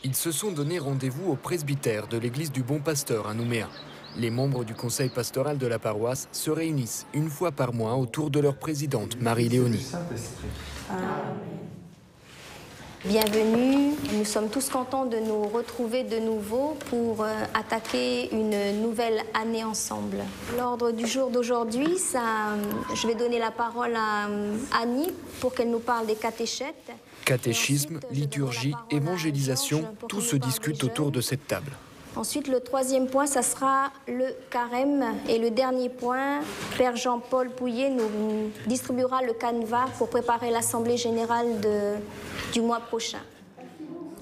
Ils se sont donné rendez-vous au presbytère de l'église du Bon Pasteur à Nouméa. Les membres du conseil pastoral de la paroisse se réunissent une fois par mois autour de leur présidente, Marie-Léonie. Bienvenue, nous sommes tous contents de nous retrouver de nouveau pour attaquer une nouvelle année ensemble. L'ordre du jour d'aujourd'hui, je vais donner la parole à Annie pour qu'elle nous parle des catéchètes. Catéchisme, liturgie, évangélisation, tout se discute autour de cette table. Ensuite, le troisième point, ça sera le carême. Et le dernier point, Père Jean-Paul Pouillet nous distribuera le canevas pour préparer l'Assemblée générale du mois prochain.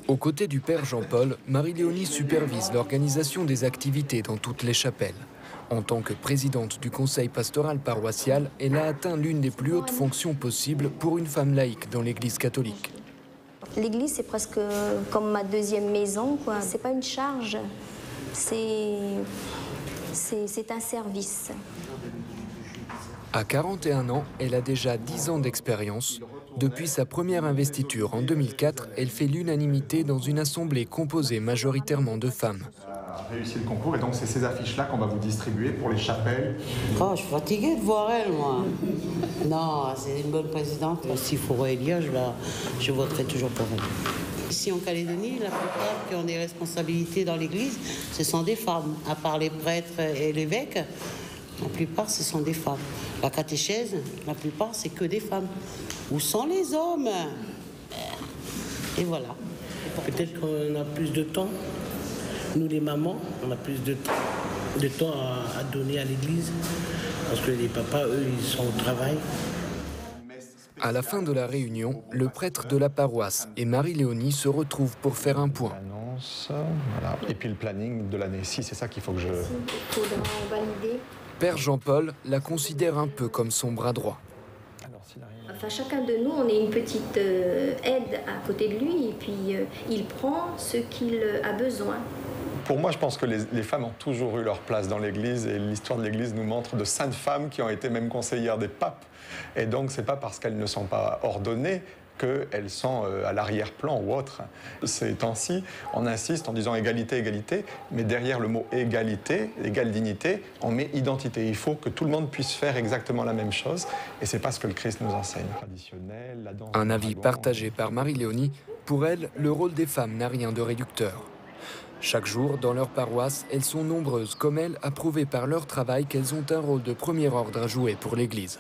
Aux côtés du Père Jean-Paul, Marie-Léonie supervise l'organisation des activités dans toutes les chapelles. En tant que présidente du conseil pastoral paroissial, elle a atteint l'une des plus hautes fonctions possibles pour une femme laïque dans l'Église catholique. L'église, c'est presque comme ma deuxième maison, quoi. C'est pas une charge, c'est un service. À 41 ans, elle a déjà 10 ans d'expérience. Depuis sa première investiture en 2004, elle fait l'unanimité dans une assemblée composée majoritairement de femmes. Réussi le concours et donc c'est ces affiches-là qu'on va vous distribuer pour les chapelles. Oh, je suis fatiguée de voir elle, moi. Non, c'est une bonne présidente. S'il faut réélire, je voterai toujours pour elle. Ici en Calédonie, la plupart qui ont des responsabilités dans l'église, ce sont des femmes. À part les prêtres et l'évêque, la plupart, ce sont des femmes. La catéchèse, la plupart, c'est que des femmes. Où sont les hommes? Et voilà. Peut-être qu'on a plus de temps. Nous, les mamans, on a plus de temps à donner à l'église. Parce que les papas, eux, ils sont au travail. À la fin de la réunion, le prêtre de la paroisse et Marie-Léonie se retrouvent pour faire un point. Voilà. Et puis le planning de l'année 6, c'est ça qu'il faut que je... Il faudra valider. Père Jean-Paul la considère un peu comme son bras droit. Enfin, chacun de nous, on est une petite aide à côté de lui et puis il prend ce qu'il a besoin. Pour moi, je pense que les femmes ont toujours eu leur place dans l'Église et l'histoire de l'Église nous montre de saintes femmes qui ont été même conseillères des papes. Et donc, c'est pas parce qu'elles ne sont pas ordonnées qu'elles sont à l'arrière-plan ou autre. Ces temps-ci, on insiste en disant égalité, égalité, mais derrière le mot égalité, égale dignité, on met identité. Il faut que tout le monde puisse faire exactement la même chose, et c'est pas ce que le Christ nous enseigne. Un avis partagé par Marie-Léonie. Pour elle, le rôle des femmes n'a rien de réducteur. Chaque jour, dans leur paroisse, elles sont nombreuses, comme elle, à prouver par leur travail qu'elles ont un rôle de premier ordre à jouer pour l'Église.